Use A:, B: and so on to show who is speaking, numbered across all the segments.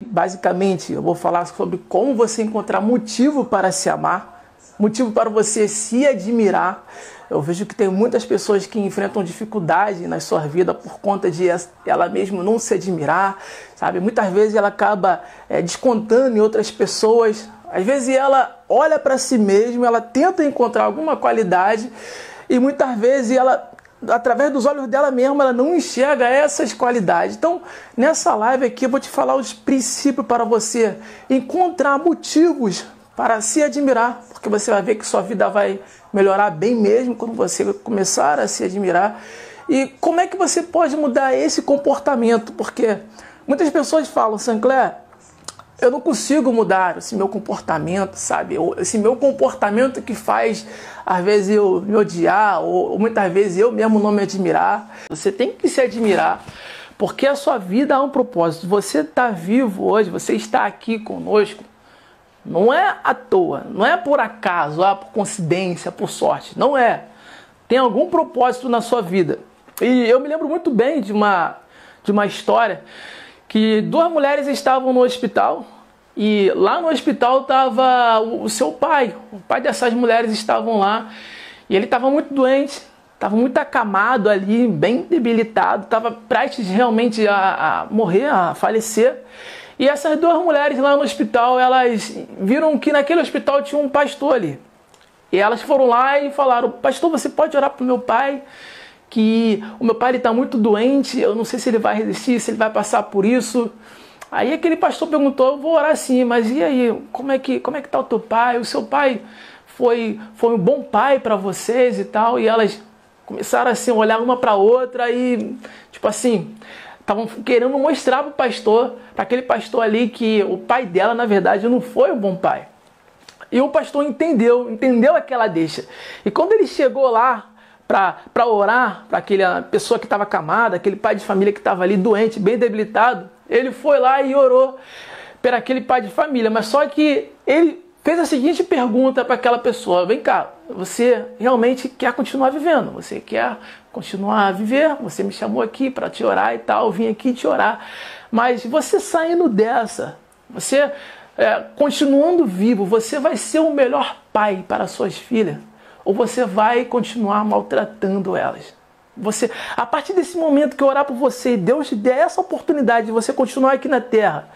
A: Basicamente, eu vou falar sobre como você encontrar motivo para se amar, motivo para você se admirar. Eu vejo que tem muitas pessoas que enfrentam dificuldade na sua vida por conta de ela mesma não se admirar, sabe? Muitas vezes ela acaba descontando em outras pessoas. Às vezes ela olha para si mesma, ela tenta encontrar alguma qualidade e muitas vezes ela, através dos olhos dela mesma, ela não enxerga essas qualidades. Então, nessa live aqui eu vou te falar os princípios para você encontrar motivos para se admirar, porque você vai ver que sua vida vai melhorar bem mesmo quando você começar a se admirar. E como é que você pode mudar esse comportamento? Porque muitas pessoas falam, Sancler, eu não consigo mudar esse meu comportamento, sabe? Esse meu comportamento que faz, às vezes, eu me odiar, ou muitas vezes eu mesmo não me admirar. Você tem que se admirar, porque a sua vida há um propósito. Você está vivo hoje, você está aqui conosco, não é à toa, não é por acaso, por coincidência, por sorte, não é. Tem algum propósito na sua vida. E eu me lembro muito bem de uma história que duas mulheres estavam no hospital e lá no hospital estava o seu pai. O pai dessas mulheres estavam lá e ele estava muito doente, estava muito acamado ali, bem debilitado, estava prestes realmente a morrer, a falecer. E essas duas mulheres lá no hospital, elas viram que naquele hospital tinha um pastor ali. E elas foram lá e falaram, pastor, você pode orar para o meu pai? Que o meu pai está muito doente, eu não sei se ele vai resistir, se ele vai passar por isso. Aí aquele pastor perguntou, eu vou orar sim, mas e aí, como é que está o teu pai? O seu pai foi um bom pai para vocês e tal? E elas começaram assim, a olhar uma para a outra e, tipo assim, estavam querendo mostrar para o pastor, para aquele pastor ali, que o pai dela, na verdade, não foi um bom pai. E o pastor entendeu aquela deixa. E quando ele chegou lá, para orar para aquela pessoa que estava acamada, aquele pai de família que estava ali doente, bem debilitado, ele foi lá e orou para aquele pai de família. Mas só que ele fez a seguinte pergunta para aquela pessoa, vem cá, você realmente quer continuar vivendo? Você quer continuar a viver? Você me chamou aqui para te orar e tal, eu vim aqui te orar. Mas você saindo dessa, você continuando vivo, você vai ser o melhor pai para suas filhas? Ou você vai continuar maltratando elas? Você, a partir desse momento que eu orar por você e Deus te der essa oportunidade de você continuar aqui na terra,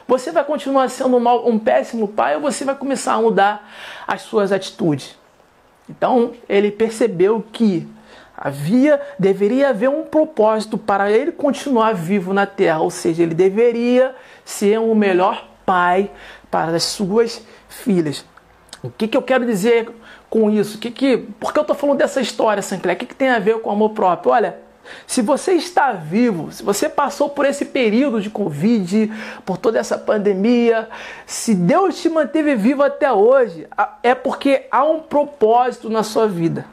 A: você vai continuar sendo um péssimo pai ou você vai começar a mudar as suas atitudes? Então ele percebeu que deveria haver um propósito para ele continuar vivo na terra, ou seja, ele deveria ser o melhor pai para as suas filhas. O que eu quero dizer com isso? Por que eu estou falando dessa história, Sancler? O que tem a ver com amor próprio? Olha, se você está vivo, se você passou por esse período de Covid, por toda essa pandemia, se Deus te manteve vivo até hoje, é porque há um propósito na sua vida.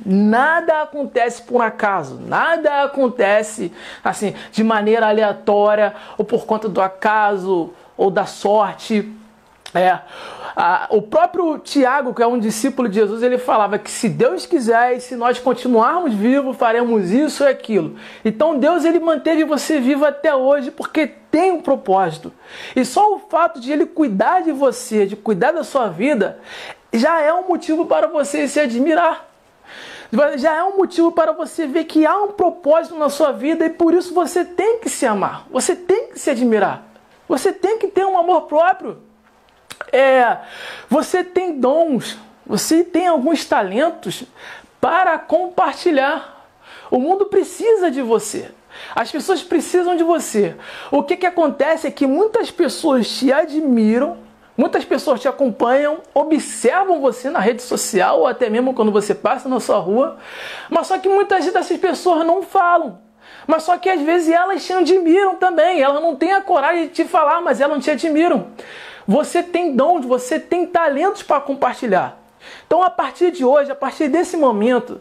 A: Nada acontece por acaso, nada acontece assim de maneira aleatória ou por conta do acaso ou da sorte. O próprio Tiago, que é um discípulo de Jesus, ele falava que se Deus quiser e se nós continuarmos vivos, faremos isso e aquilo. Então Deus, ele manteve você vivo até hoje porque tem um propósito. E só o fato de ele cuidar de você, de cuidar da sua vida, já é um motivo para você se admirar. Já é um motivo para você ver que há um propósito na sua vida e por isso você tem que se amar, você tem que se admirar, você tem que ter um amor próprio. Você tem dons, você tem alguns talentos para compartilhar. O mundo precisa de você. As pessoas precisam de você. O que acontece é que muitas pessoas te admiram, muitas pessoas te acompanham, observam você na rede social ou até mesmo quando você passa na sua rua, mas só que muitas dessas pessoas não falam. Mas só que às vezes elas te admiram também. Elas não têm a coragem de te falar, mas elas não te admiram. Você tem dons, você tem talentos para compartilhar. Então, a partir de hoje, a partir desse momento,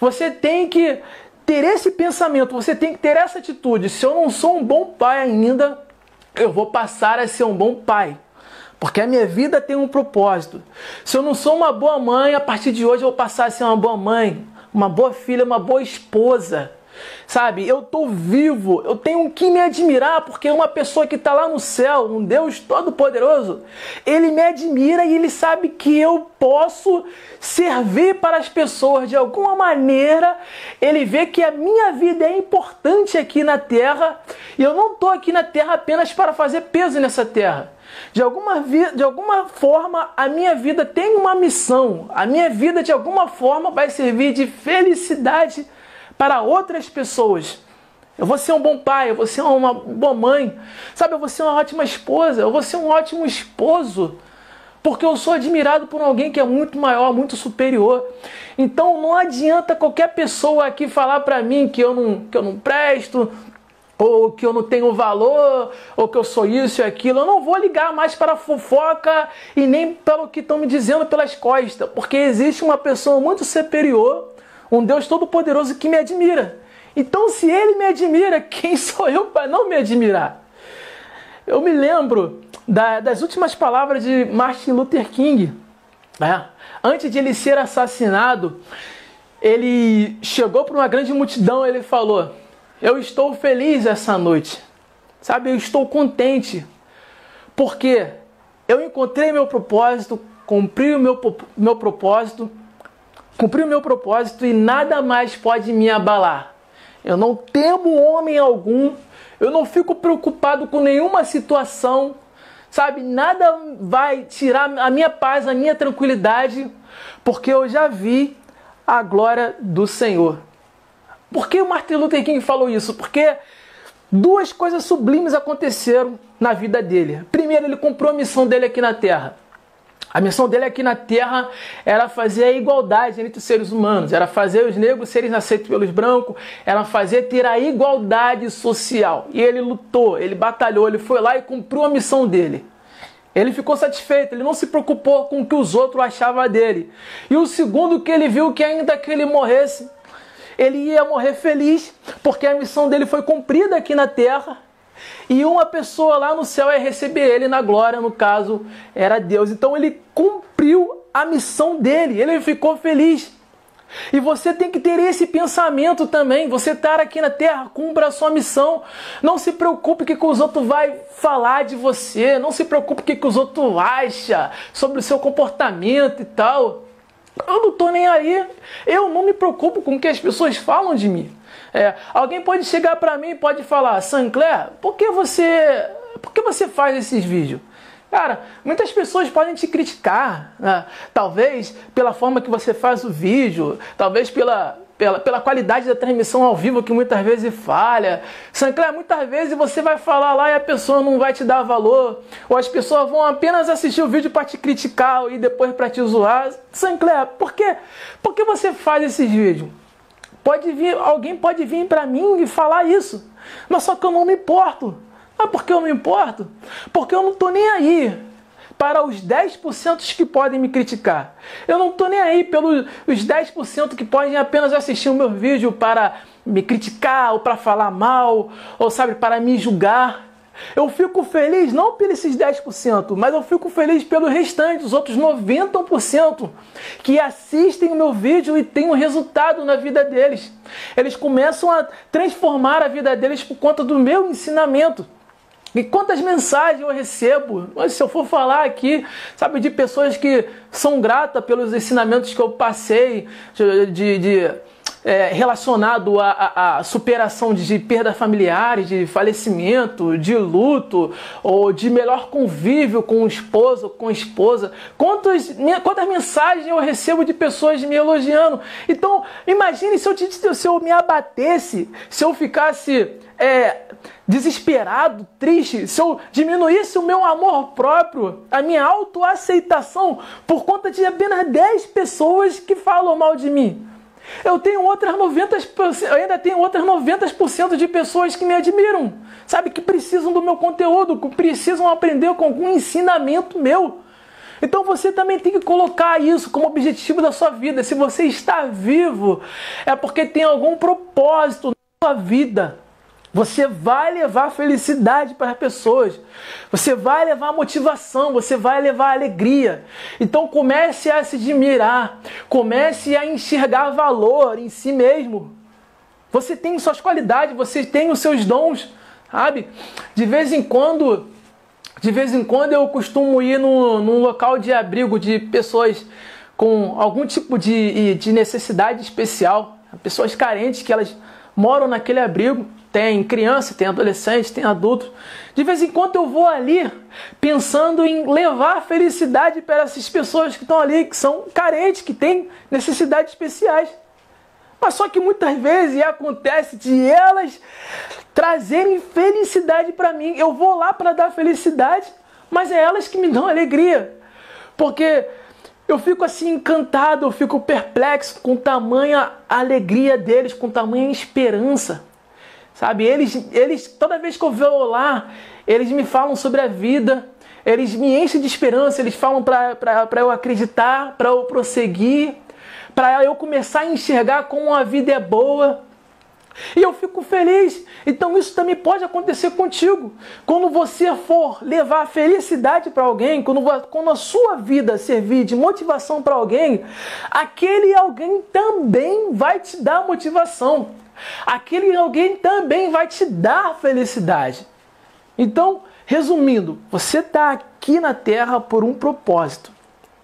A: você tem que ter esse pensamento, você tem que ter essa atitude. Se eu não sou um bom pai ainda, eu vou passar a ser um bom pai. Porque a minha vida tem um propósito. Se eu não sou uma boa mãe, a partir de hoje eu vou passar a ser uma boa mãe, uma boa filha, uma boa esposa. Sabe, eu estou vivo, eu tenho que me admirar, porque uma pessoa que está lá no céu, um Deus todo-poderoso, Ele me admira e Ele sabe que eu posso servir para as pessoas de alguma maneira. Ele vê que a minha vida é importante aqui na terra e eu não estou aqui na terra apenas para fazer peso nessa terra. De alguma forma, a minha vida tem uma missão, a minha vida de alguma forma vai servir de felicidade para outras pessoas. Eu vou ser um bom pai, eu vou ser uma boa mãe, sabe? Eu vou ser uma ótima esposa, eu vou ser um ótimo esposo, porque eu sou admirado por alguém que é muito maior, muito superior. Então não adianta qualquer pessoa aqui falar para mim que eu não presto, ou que eu não tenho valor, ou que eu sou isso e aquilo. Eu não vou ligar mais para a fofoca e nem pelo que estão me dizendo pelas costas, porque existe uma pessoa muito superior, um Deus todo-poderoso que me admira. Então, se Ele me admira, quem sou eu para não me admirar? Eu me lembro das últimas palavras de Martin Luther King. Antes de ele ser assassinado, ele chegou para uma grande multidão e ele falou: eu estou feliz essa noite. Sabe, eu estou contente, porque eu encontrei meu propósito, cumpri o meu propósito, e nada mais pode me abalar. Eu não temo homem algum, eu não fico preocupado com nenhuma situação, sabe? Nada vai tirar a minha paz, a minha tranquilidade, porque eu já vi a glória do Senhor. Por que o Martin Luther King falou isso? Porque duas coisas sublimes aconteceram na vida dele. Primeiro, ele cumpriu a missão dele aqui na Terra. A missão dele aqui na Terra era fazer a igualdade entre os seres humanos, era fazer os negros serem aceitos pelos brancos, era ter a igualdade social. E ele lutou, ele batalhou, ele foi lá e cumpriu a missão dele. Ele ficou satisfeito, ele não se preocupou com o que os outros achavam dele. E o segundo, que ele viu que ainda que ele morresse, ele ia morrer feliz, porque a missão dele foi cumprida aqui na Terra. E uma pessoa lá no céu ia receber ele na glória, no caso, era Deus. Então ele cumpriu a missão dele, ele ficou feliz. E você tem que ter esse pensamento também. Você estar aqui na terra, cumpra a sua missão. Não se preocupe com o que os outros vão falar de você. Não se preocupe com o que os outros acham sobre o seu comportamento e tal. Eu não estou nem aí. Eu não me preocupo com o que as pessoas falam de mim. Alguém pode chegar para mim e pode falar: Sancler, por que você faz esses vídeos? Cara, muitas pessoas podem te criticar, né? Talvez pela forma que você faz o vídeo, talvez pela qualidade da transmissão ao vivo, que muitas vezes falha. Sancler, muitas vezes você vai falar lá e a pessoa não vai te dar valor, ou as pessoas vão apenas assistir o vídeo para te criticar e depois para te zoar. Sancler, por que você faz esses vídeos? Alguém pode vir para mim e falar isso, mas só que eu não me importo. Mas por que eu não me importo? Porque eu não estou nem aí para os 10% que podem me criticar. Eu não estou nem aí pelos 10% que podem apenas assistir o meu vídeo para me criticar, ou para falar mal, ou sabe, para me julgar. Eu fico feliz não por esses 10%, mas eu fico feliz pelo restante, os outros 90% que assistem o meu vídeo e tem um resultado na vida deles. Eles começam a transformar a vida deles por conta do meu ensinamento. E quantas mensagens eu recebo, mas se eu for falar aqui, sabe, de pessoas que são gratas pelos ensinamentos que eu passei, relacionado à superação de perdas familiares, de falecimento, de luto, ou de melhor convívio com o esposo, com a esposa. Quantas mensagens eu recebo de pessoas me elogiando. Então, imagine se eu me abatesse, se eu ficasse desesperado, triste, se eu diminuísse o meu amor próprio, a minha autoaceitação, por conta de apenas 10 pessoas que falam mal de mim. Eu ainda tenho outras 90% de pessoas que me admiram, sabe, que precisam do meu conteúdo, que precisam aprender com algum ensinamento meu. Então você também tem que colocar isso como objetivo da sua vida. Se você está vivo, é porque tem algum propósito na sua vida. Você vai levar felicidade para as pessoas, você vai levar motivação, você vai levar alegria. Então comece a se admirar, comece a enxergar valor em si mesmo. Você tem suas qualidades, você tem os seus dons, sabe? De vez em quando eu costumo ir num local de abrigo de pessoas com algum tipo de necessidade especial, pessoas carentes que elas moram naquele abrigo. Tem criança, tem adolescente, tem adulto. De vez em quando eu vou ali pensando em levar felicidade para essas pessoas que estão ali, que são carentes, que têm necessidades especiais. Mas só que muitas vezes acontece de elas trazerem felicidade para mim. Eu vou lá para dar felicidade, mas é elas que me dão alegria. Porque eu fico assim encantado, eu fico perplexo com tamanha alegria deles, com tamanha esperança. Sabe, eles toda vez que eu vou lá, eles me falam sobre a vida, eles me enchem de esperança, eles falam para eu acreditar, para eu prosseguir, para eu começar a enxergar como a vida é boa. E eu fico feliz. Então isso também pode acontecer contigo. Quando você for levar felicidade para alguém, quando a sua vida servir de motivação para alguém, aquele alguém também vai te dar motivação. Aquele alguém também vai te dar felicidade. Então, resumindo, você está aqui na Terra por um propósito.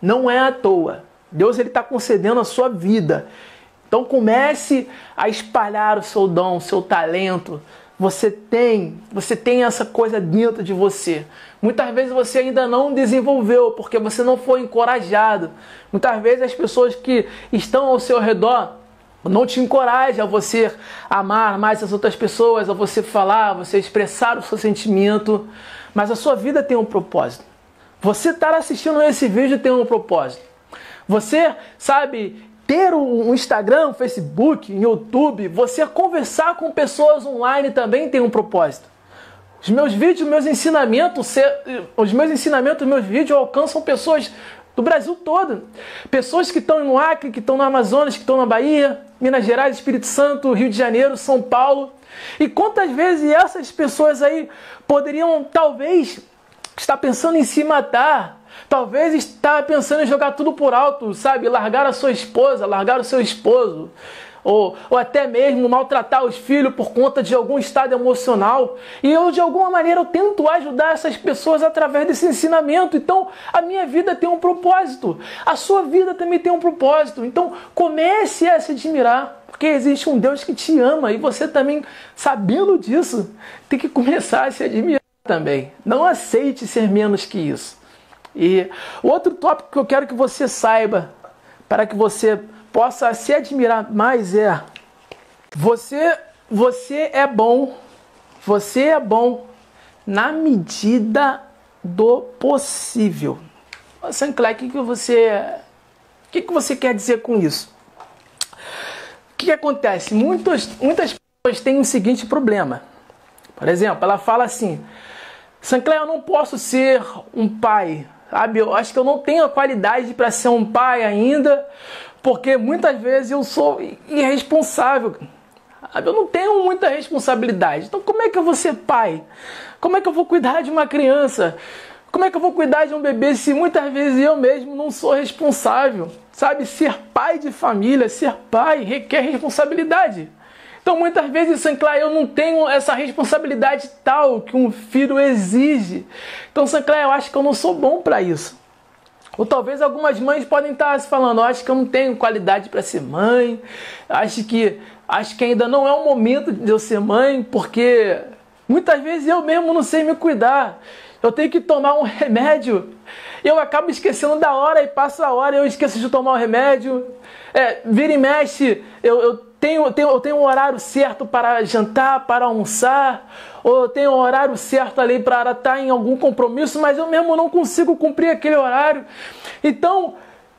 A: Não é à toa. Deus está concedendo a sua vida. Então comece a espalhar o seu dom, o seu talento. Você tem essa coisa dentro de você. Muitas vezes você ainda não desenvolveu, porque você não foi encorajado. Muitas vezes as pessoas que estão ao seu redor não te encoraja a você amar mais as outras pessoas, a você falar, a você expressar o seu sentimento. Mas a sua vida tem um propósito. Você estar assistindo esse vídeo tem um propósito. Você, sabe, ter um Instagram, um Facebook, um YouTube, você conversar com pessoas online também tem um propósito. Os meus vídeos, meus ensinamentos, meus vídeos alcançam pessoas do Brasil todo. Pessoas que estão no Acre, que estão no Amazonas, que estão na Bahia, Minas Gerais, Espírito Santo, Rio de Janeiro, São Paulo. E quantas vezes essas pessoas aí poderiam, talvez, estar pensando em se matar, talvez estar pensando em jogar tudo por alto, sabe? Largar a sua esposa, largar o seu esposo, ou até mesmo maltratar os filhos por conta de algum estado emocional. E eu, de alguma maneira, eu tento ajudar essas pessoas através desse ensinamento. Então, a minha vida tem um propósito. A sua vida também tem um propósito. Então, comece a se admirar, porque existe um Deus que te ama. E você também, sabendo disso, tem que começar a se admirar também. Não aceite ser menos que isso. E o outro tópico que eu quero que você saiba, para que você possa se admirar mais, é você é bom na medida do possível. Sancler, o que você quer dizer com isso? O que acontece? Muitas pessoas têm o seguinte problema. Por exemplo, ela fala assim: Sancler, eu não posso ser um pai, sabe? Eu acho que eu não tenho a qualidade para ser um pai ainda, porque muitas vezes eu sou irresponsável. Eu não tenho muita responsabilidade. Então como é que eu vou ser pai? Como é que eu vou cuidar de uma criança? Como é que eu vou cuidar de um bebê se muitas vezes eu mesmo não sou responsável? Sabe, ser pai de família, ser pai requer responsabilidade. Então muitas vezes, Sancler, eu não tenho essa responsabilidade tal que um filho exige. Então, Sancler, eu acho que eu não sou bom para isso. Ou talvez algumas mães podem estar se falando: acho que eu não tenho qualidade para ser mãe, acho que ainda não é o momento de eu ser mãe, porque muitas vezes eu mesmo não sei me cuidar. Eu tenho que tomar um remédio, eu acabo esquecendo da hora e passa a hora, eu esqueço de tomar o remédio. Vira e mexe, eu tenho um horário certo para jantar, para almoçar, ou eu tenho um horário certo ali para estar em algum compromisso, mas eu mesmo não consigo cumprir aquele horário. Então,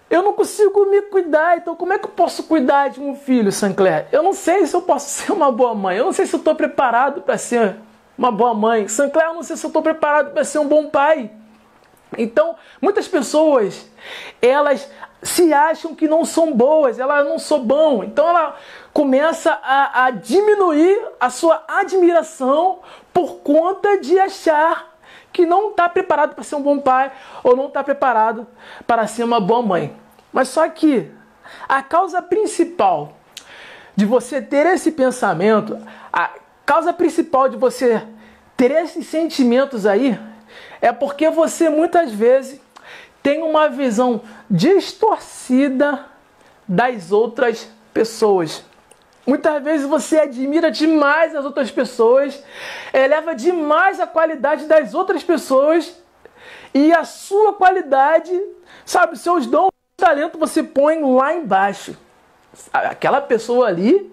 A: eu não consigo me cuidar. Então, como é que eu posso cuidar de um filho, Sancler? Eu não sei se eu posso ser uma boa mãe. Eu não sei se eu estou preparado para ser uma boa mãe. Sancler, eu não sei se eu estou preparado para ser um bom pai. Então, muitas pessoas, elas se acham que não são boas, elas não são bom. Então ela começa a diminuir a sua admiração por conta de achar que não está preparado para ser um bom pai ou não está preparado para ser uma boa mãe. Mas só que a causa principal de você ter esse pensamento, a causa principal de você ter esses sentimentos aí, é porque você muitas vezes tem uma visão distorcida das outras pessoas. Muitas vezes você admira demais as outras pessoas, eleva demais a qualidade das outras pessoas e a sua qualidade, sabe, seus dons, talento você põe lá embaixo. Aquela pessoa ali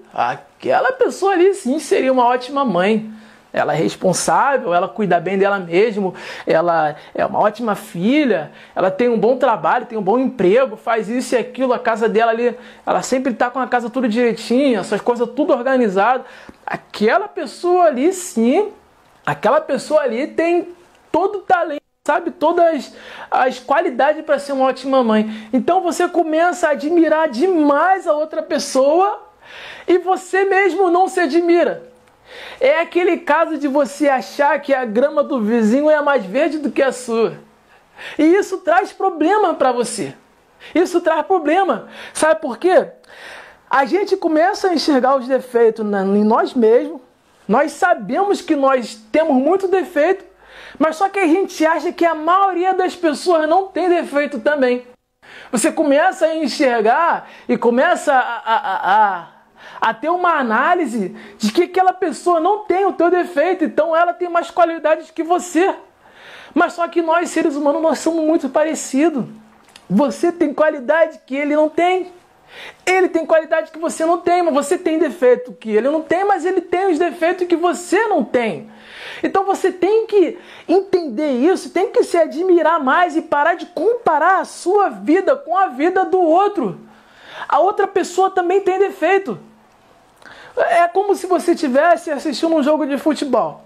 A: sim seria uma ótima mãe. Ela é responsável, ela cuida bem dela mesma, ela é uma ótima filha, ela tem um bom trabalho, tem um bom emprego, faz isso e aquilo, a casa dela ali, ela sempre está com a casa tudo direitinho, essas coisas tudo organizado. Aquela pessoa ali, sim, aquela pessoa ali tem todo o talento, sabe, todas as qualidades para ser uma ótima mãe. Então você começa a admirar demais a outra pessoa e você mesmo não se admira. É aquele caso de você achar que a grama do vizinho é mais verde do que a sua. E isso traz problema para você. Isso traz problema. Sabe por quê? A gente começa a enxergar os defeitos em nós mesmos. Nós sabemos que nós temos muito defeito, mas só que a gente acha que a maioria das pessoas não tem defeito também. Você começa a enxergar e começa a ter uma análise de que aquela pessoa não tem o teu defeito, então ela tem mais qualidades que você. Mas só que nós, seres humanos, nós somos muito parecidos. Você tem qualidade que ele não tem. Ele tem qualidade que você não tem, mas você tem defeito que ele não tem, mas ele tem os defeitos que você não tem. Então você tem que entender isso, tem que se admirar mais e parar de comparar a sua vida com a vida do outro. A outra pessoa também tem defeito. É como se você estivesse assistindo um jogo de futebol.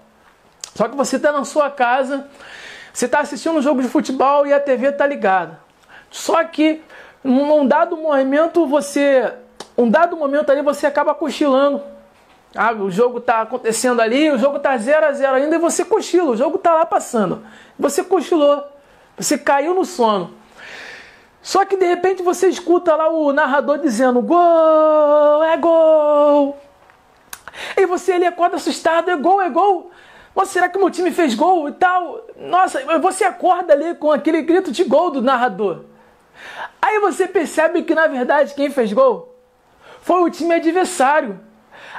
A: Só que você está na sua casa, você está assistindo um jogo de futebol e a TV está ligada. Só que num dado momento ali você acaba cochilando. O jogo está acontecendo ali, o jogo está 0-0 ainda e você cochila, o jogo está lá passando. Você cochilou, você caiu no sono. Só que de repente você escuta lá o narrador dizendo: gol, é gol. E você ali acorda assustado: é gol, é gol. Nossa, será que o meu time fez gol e tal? Nossa, você acorda ali com aquele grito de gol do narrador. Aí você percebe que na verdade quem fez gol foi o time adversário.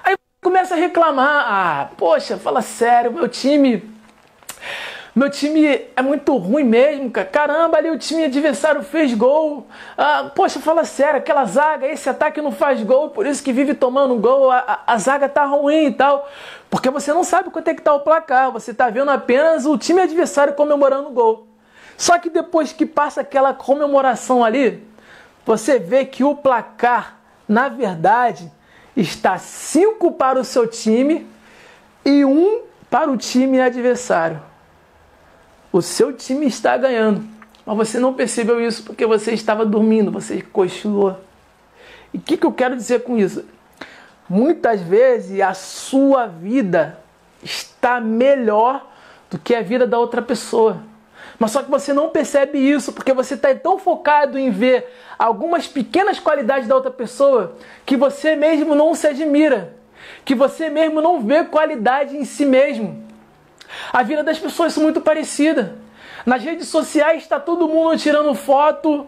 A: Aí você começa a reclamar: poxa, fala sério, meu time é muito ruim mesmo, cara. Caramba, ali o time adversário fez gol. Poxa, fala sério, aquela zaga, esse ataque não faz gol, por isso que vive tomando gol, a zaga tá ruim e tal. Porque você não sabe quanto é que tá o placar, você tá vendo apenas o time adversário comemorando o gol. Só que depois que passa aquela comemoração ali, você vê que o placar, na verdade, está 5 para o seu time e 1 para o time adversário. O seu time está ganhando, mas você não percebeu isso porque você estava dormindo, você cochilou. E o que eu quero dizer com isso? Muitas vezes a sua vida está melhor do que a vida da outra pessoa. Mas só que você não percebe isso porque você está tão focado em ver algumas pequenas qualidades da outra pessoa que você mesmo não se admira, que você mesmo não vê qualidade em si mesmo. A vida das pessoas é muito parecida. Nas redes sociais está todo mundo tirando foto,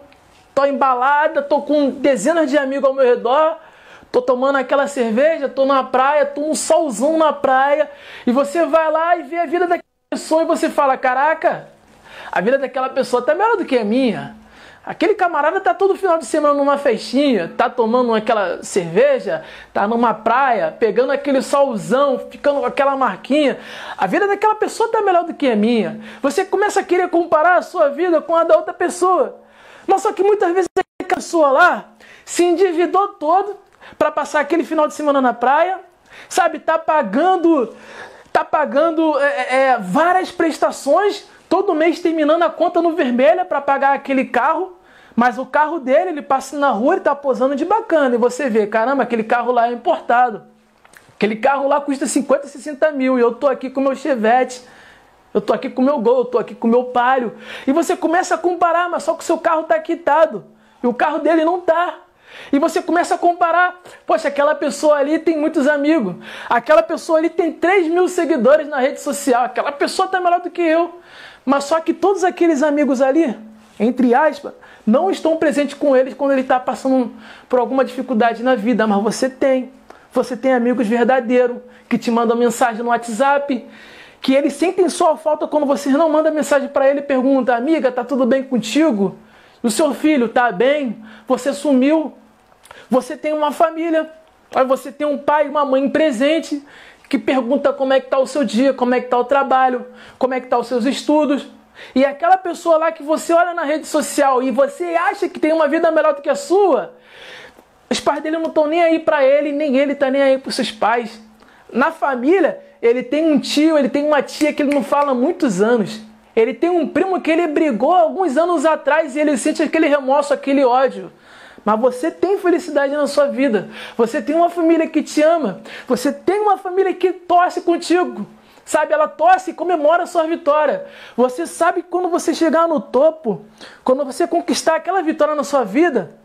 A: tô embalada, tô com dezenas de amigos ao meu redor, tô tomando aquela cerveja, tô na praia, tô um solzão na praia, e você vai lá e vê a vida daquela pessoa e você fala: caraca, a vida daquela pessoa tá melhor do que a minha. Aquele camarada tá todo final de semana numa festinha, tá tomando aquela cerveja, tá numa praia, pegando aquele solzão, ficando com aquela marquinha. A vida daquela pessoa tá melhor do que a minha. Você começa a querer comparar a sua vida com a da outra pessoa. Mas só que muitas vezes a pessoa lá se endividou todo para passar aquele final de semana na praia, sabe? Tá pagando várias prestações, todo mês terminando a conta no vermelho para pagar aquele carro, mas o carro dele, ele passa na rua, ele tá posando de bacana, e você vê: caramba, aquele carro lá é importado. Aquele carro lá custa 50, 60 mil, e eu tô aqui com o meu Chevette, eu tô aqui com o meu Gol, eu tô aqui com o meu Palio. E você começa a comparar, mas só que o seu carro tá quitado, e o carro dele não tá. E você começa a comparar. Poxa, aquela pessoa ali tem muitos amigos. Aquela pessoa ali tem 3.000 seguidores na rede social. Aquela pessoa está melhor do que eu. Mas só que todos aqueles amigos ali, entre aspas, não estão presentes com eles quando ele está passando por alguma dificuldade na vida. Mas você tem. Você tem amigos verdadeiros que te mandam mensagem no WhatsApp, que eles sentem sua falta quando você não manda mensagem para ele e pergunta: amiga, tá tudo bem contigo? O seu filho tá bem? Você sumiu? Você tem uma família, aí você tem um pai e uma mãe presente que pergunta como é que tá o seu dia, como é que tá o trabalho, como é que tá os seus estudos. E aquela pessoa lá que você olha na rede social e você acha que tem uma vida melhor do que a sua, os pais dele não estão nem aí para ele, nem ele tá nem aí para os seus pais. Na família, ele tem um tio, ele tem uma tia que ele não fala há muitos anos. Ele tem um primo que ele brigou alguns anos atrás e ele sente aquele remorso, aquele ódio. Mas você tem felicidade na sua vida. Você tem uma família que te ama. Você tem uma família que torce contigo. Sabe, ela torce e comemora a sua vitória. Você sabe que quando você chegar no topo, quando você conquistar aquela vitória na sua vida,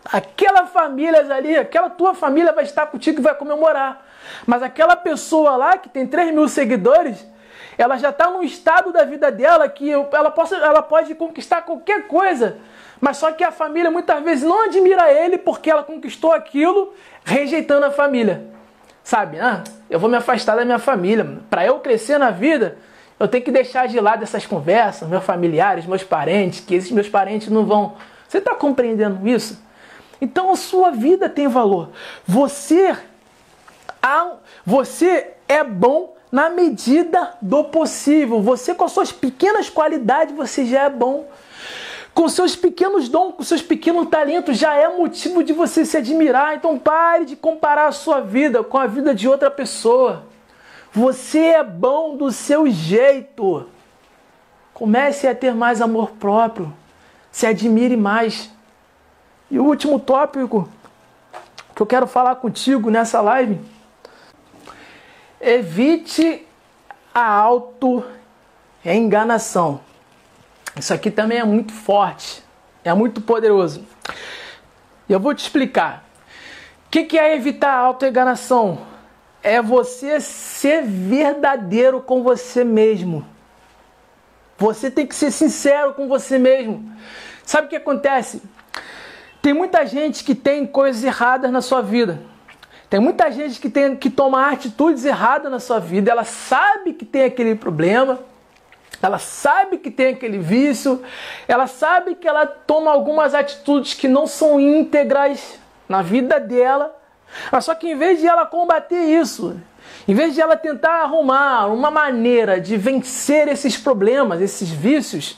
A: aquela família ali, aquela tua família vai estar contigo e vai comemorar. Mas aquela pessoa lá que tem 3.000 seguidores, ela já está num estado da vida dela que ela pode conquistar qualquer coisa. Mas só que a família muitas vezes não admira ele porque ela conquistou aquilo rejeitando a família. Sabe? Eu vou me afastar da minha família. Para eu crescer na vida, eu tenho que deixar de lado essas conversas, meus familiares, meus parentes, que esses meus parentes não vão... Você está compreendendo isso? Então a sua vida tem valor. Você é bom na medida do possível. Você, com as suas pequenas qualidades, você já é bom. Com seus pequenos dons, com seus pequenos talentos, já é motivo de você se admirar. Então pare de comparar a sua vida com a vida de outra pessoa. Você é bom do seu jeito. Comece a ter mais amor próprio. Se admire mais. E o último tópico que eu quero falar contigo nessa live: evite a auto-enganação. Isso aqui também é muito forte, é muito poderoso. E eu vou te explicar. O que é evitar a auto-enganação? É você ser verdadeiro com você mesmo. Você tem que ser sincero com você mesmo. Sabe o que acontece? Tem muita gente que tem coisas erradas na sua vida. Tem muita gente que toma atitudes erradas na sua vida. Ela sabe que tem aquele problema. Ela sabe que tem aquele vício. Ela sabe que ela toma algumas atitudes que não são íntegras na vida dela. Mas só que em vez de ela combater isso, em vez de ela tentar arrumar uma maneira de vencer esses problemas, esses vícios,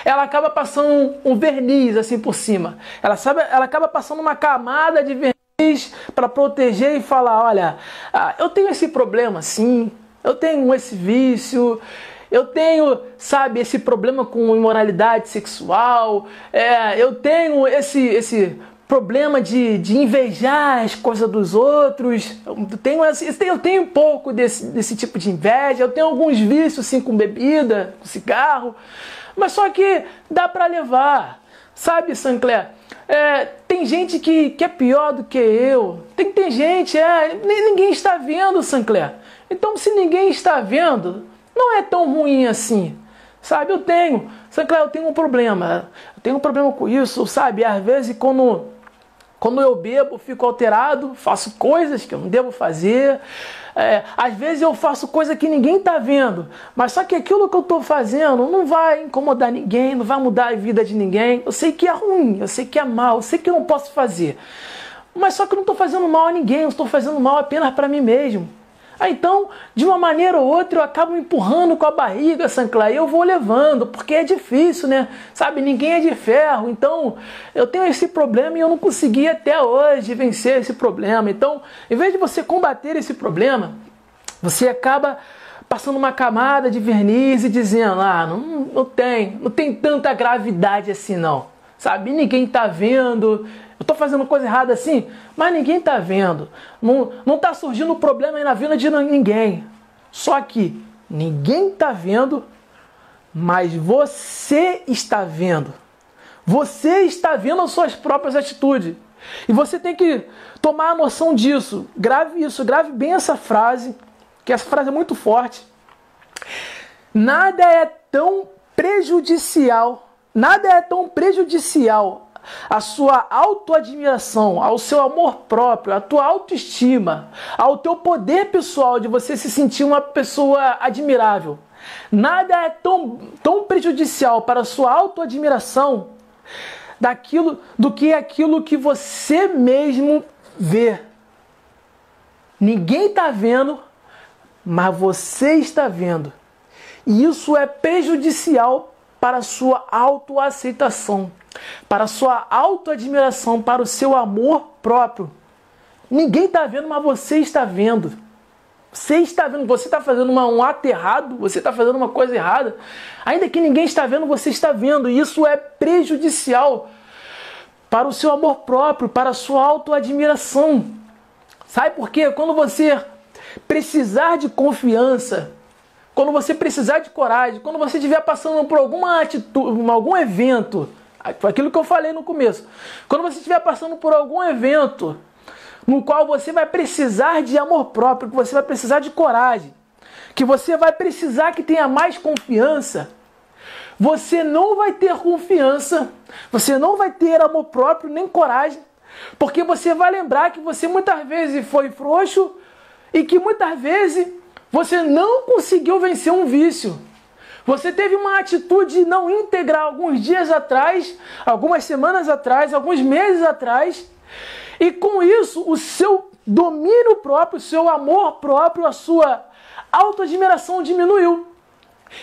A: ela acaba passando um verniz assim por cima. Ela acaba passando uma camada de verniz para proteger e falar: olha, eu tenho esse problema sim, eu tenho esse vício, eu tenho, sabe, esse problema com imoralidade sexual, eu tenho esse problema de invejar as coisas dos outros, eu tenho um pouco desse tipo de inveja, eu tenho alguns vícios assim com bebida, com cigarro, mas só que dá para levar, sabe, Sancler? Tem gente que é pior do que eu, tem gente, ninguém está vendo, Sancler. Então se ninguém está vendo, não é tão ruim assim, sabe? Sancler, eu tenho um problema com isso, sabe? Às vezes quando eu bebo, fico alterado, faço coisas que eu não devo fazer. Às vezes eu faço coisa que ninguém está vendo, mas só que aquilo que eu estou fazendo não vai incomodar ninguém, não vai mudar a vida de ninguém. Eu sei que é ruim, eu sei que é mal, eu sei que eu não posso fazer, mas só que eu não estou fazendo mal a ninguém, eu estou fazendo mal apenas para mim mesmo. Então, de uma maneira ou outra, eu acabo empurrando com a barriga, Sancler, e eu vou levando, porque é difícil, né? Sabe, ninguém é de ferro. Então, eu tenho esse problema e eu não consegui até hoje vencer esse problema. Então, em vez de você combater esse problema, você acaba passando uma camada de verniz e dizendo: não tem tanta gravidade assim não. Sabe, ninguém está vendo, eu estou fazendo coisa errada assim, mas ninguém está vendo. Não está surgindo problema aí na vida de ninguém. Só que ninguém está vendo, mas você está vendo. Você está vendo as suas próprias atitudes. E você tem que tomar a noção disso. Grave isso, grave bem essa frase, que essa frase é muito forte. Nada é tão prejudicial à sua autoadmiração, ao seu amor próprio, à tua autoestima, ao teu poder pessoal de você se sentir uma pessoa admirável. Nada é tão prejudicial para a sua autoadmiração do que aquilo que você mesmo vê. Ninguém está vendo, mas você está vendo. E isso é prejudicial para a sua autoaceitação, para a sua autoadmiração, para o seu amor próprio. Ninguém está vendo, mas você está vendo. Você está vendo, você está fazendo um ato errado, você está fazendo uma coisa errada. Ainda que ninguém está vendo, você está vendo. E isso é prejudicial para o seu amor próprio, para a sua autoadmiração. Sabe por quê? Quando você precisar de confiança, quando você precisar de coragem, quando você estiver passando por alguma atitude, algum evento, foi aquilo que eu falei no começo. Quando você estiver passando por algum evento no qual você vai precisar de amor próprio, que você vai precisar de coragem, que você vai precisar que tenha mais confiança, você não vai ter confiança, você não vai ter amor próprio nem coragem, porque você vai lembrar que você muitas vezes foi frouxo e que muitas vezes você não conseguiu vencer um vício. Você teve uma atitude não íntegra alguns dias atrás, algumas semanas atrás, alguns meses atrás, e com isso o seu domínio próprio, o seu amor próprio, a sua autoadmiração diminuiu.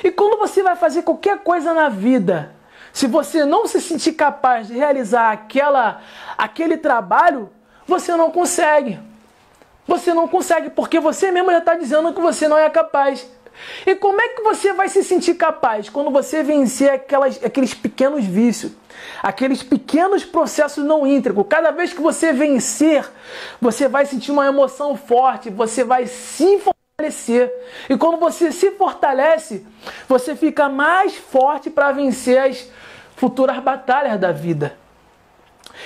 A: E quando você vai fazer qualquer coisa na vida, se você não se sentir capaz de realizar aquele trabalho, você não consegue. Você não consegue, porque você mesmo já está dizendo que você não é capaz. E como é que você vai se sentir capaz? Quando você vencer aqueles pequenos vícios, aqueles pequenos processos não íntegros. Cada vez que você vencer, você vai sentir uma emoção forte, você vai se fortalecer. E quando você se fortalece, você fica mais forte para vencer as futuras batalhas da vida.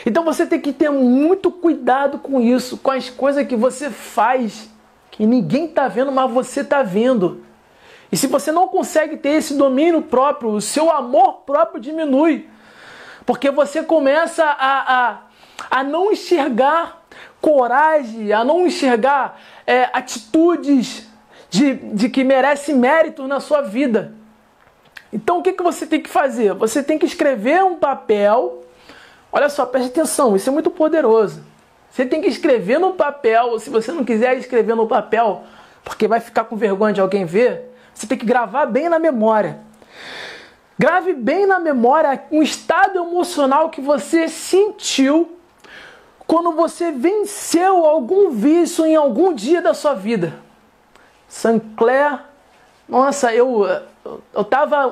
A: Então você tem que ter muito cuidado com isso, com as coisas que você faz, que ninguém está vendo, mas você está vendo. E se você não consegue ter esse domínio próprio, o seu amor próprio diminui. Porque você começa a não enxergar coragem, a não enxergar atitudes de que merecem mérito na sua vida. Então o que você tem que fazer? Você tem que escrever um papel. Olha só, preste atenção, isso é muito poderoso. Você tem que escrever no papel, se você não quiser escrever no papel, porque vai ficar com vergonha de alguém ver, você tem que gravar bem na memória. Grave bem na memória um estado emocional que você sentiu quando você venceu algum vício em algum dia da sua vida. Sancler, nossa,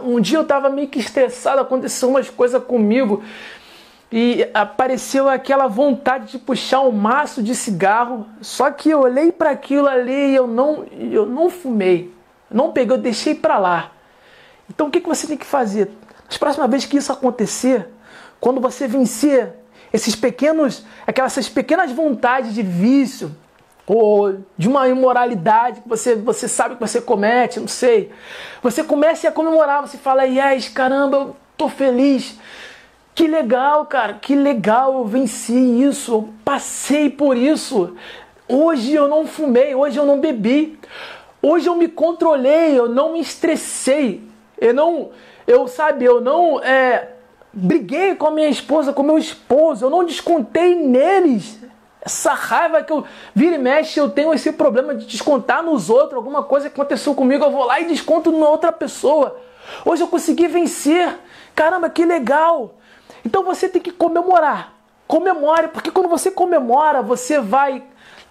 A: um dia eu estava meio que estressado, aconteceu umas coisas comigo e apareceu aquela vontade de puxar um maço de cigarro, só que eu olhei para aquilo ali e eu não fumei, não peguei, eu deixei para lá. Então o que você tem que fazer? As próximas vezes que isso acontecer, quando você vencer essas pequenas vontades de vício, ou de uma imoralidade que você sabe que você comete, não sei, você comece a comemorar, você fala, yes, caramba, eu tô feliz, que legal, cara, que legal, eu venci isso, eu passei por isso, hoje eu não fumei, hoje eu não bebi, hoje eu me controlei, eu não me estressei, eu não briguei com a minha esposa, com meu esposo, eu não descontei neles. Essa raiva que eu vira e mexe, eu tenho esse problema de descontar nos outros, alguma coisa que aconteceu comigo, eu vou lá e desconto na outra pessoa. Hoje eu consegui vencer. Caramba, que legal. Então você tem que comemorar. Comemore, porque quando você comemora, você vai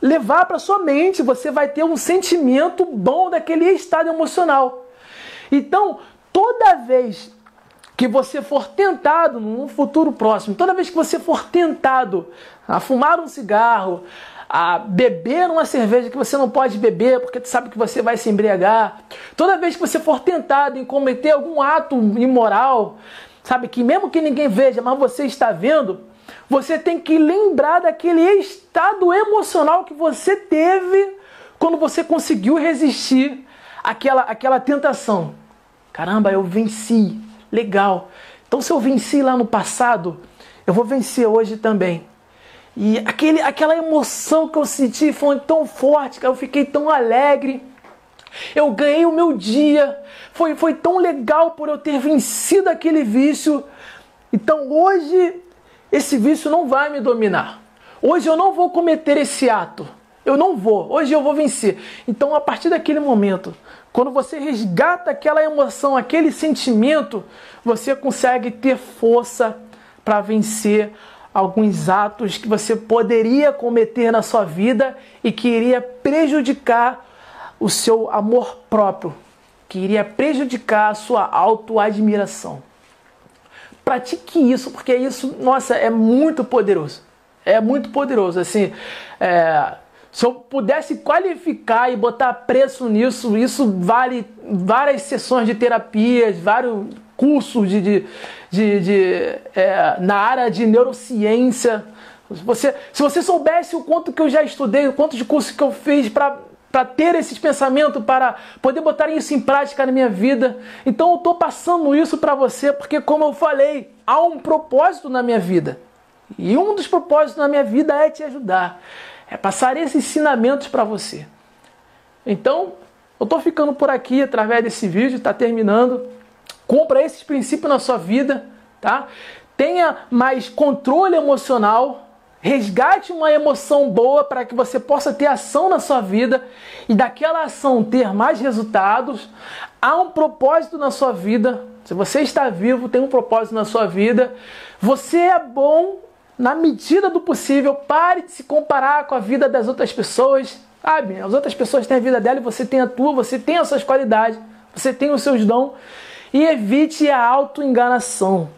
A: levar para sua mente, você vai ter um sentimento bom daquele estado emocional. Então, toda vez que você for tentado, num futuro próximo, toda vez que você for tentado a fumar um cigarro, a beber uma cerveja que você não pode beber porque tu sabe que você vai se embriagar, toda vez que você for tentado em cometer algum ato imoral, sabe, que mesmo que ninguém veja, mas você está vendo, Você tem que lembrar daquele estado emocional que você teve quando você conseguiu resistir àquela tentação. Caramba, eu venci. Legal. Então, se eu venci lá no passado, eu vou vencer hoje também. E aquela emoção que eu senti foi tão forte, que eu fiquei tão alegre. Eu ganhei o meu dia. Foi tão legal por eu ter vencido aquele vício. Então, hoje, esse vício não vai me dominar. Hoje eu não vou cometer esse ato. Eu não vou. Hoje eu vou vencer. Então, a partir daquele momento, quando você resgata aquela emoção, aquele sentimento, você consegue ter força para vencer alguns atos que você poderia cometer na sua vida e que iria prejudicar o seu amor próprio, que iria prejudicar a sua autoadmiração. Pratique isso, porque isso, nossa, é muito poderoso. É muito poderoso. Assim, se eu pudesse qualificar e botar preço nisso, isso vale várias sessões de terapias, vários cursos na área de neurociência. Se você soubesse o quanto que eu já estudei, o quanto de curso que eu fiz para ter esses pensamentos, para poder botar isso em prática na minha vida. Então eu estou passando isso para você, porque como eu falei, há um propósito na minha vida. E um dos propósitos na minha vida é te ajudar. É passar esses ensinamentos para você. Então, eu estou ficando por aqui através desse vídeo, está terminando. Cumpra esses princípios na sua vida, tá? Tenha mais controle emocional. Resgate uma emoção boa para que você possa ter ação na sua vida e daquela ação ter mais resultados. Há um propósito na sua vida. Se você está vivo, tem um propósito na sua vida. Você é bom na medida do possível. Pare de se comparar com a vida das outras pessoas. Sabe? As outras pessoas têm a vida dela e você tem a tua. Você tem as suas qualidades. Você tem os seus dons. E evite a autoenganação.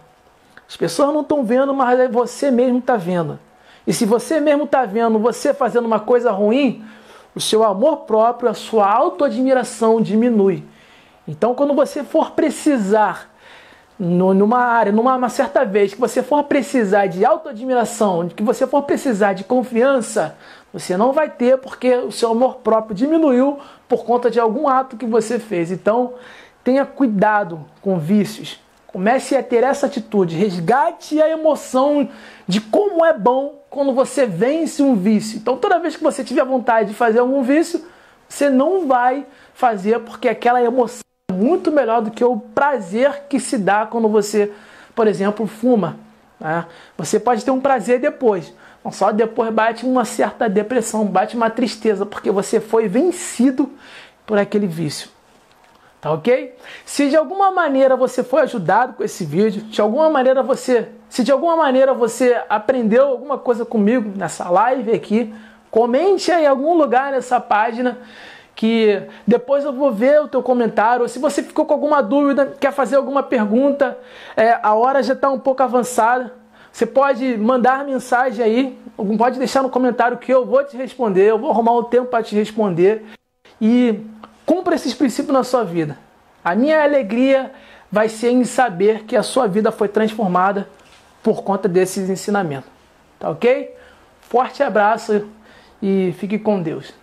A: As pessoas não estão vendo, mas você mesmo está vendo. E se você mesmo está vendo você fazendo uma coisa ruim, o seu amor próprio, a sua autoadmiração diminui. Então, quando você for precisar, numa área, numa certa vez, que você for precisar de autoadmiração, que você for precisar de confiança, você não vai ter, porque o seu amor próprio diminuiu por conta de algum ato que você fez. Então, tenha cuidado com vícios. Comece a ter essa atitude, resgate a emoção de como é bom quando você vence um vício. Então, toda vez que você tiver vontade de fazer algum vício, você não vai fazer, porque aquela emoção é muito melhor do que o prazer que se dá quando você, por exemplo, fuma. Né? Você pode ter um prazer depois, mas só depois bate uma certa depressão, bate uma tristeza, porque você foi vencido por aquele vício. Tá ok? Se de alguma maneira você foi ajudado com esse vídeo, se de alguma maneira você aprendeu alguma coisa comigo nessa live aqui, comente aí em algum lugar nessa página, que depois eu vou ver o teu comentário. Ou se você ficou com alguma dúvida, quer fazer alguma pergunta, a hora já está um pouco avançada, você pode mandar mensagem aí, pode deixar no comentário que eu vou te responder, eu vou arrumar um tempo para te responder. E cumpra esses princípios na sua vida. A minha alegria vai ser em saber que a sua vida foi transformada por conta desses ensinamentos. Tá ok? Forte abraço e fique com Deus.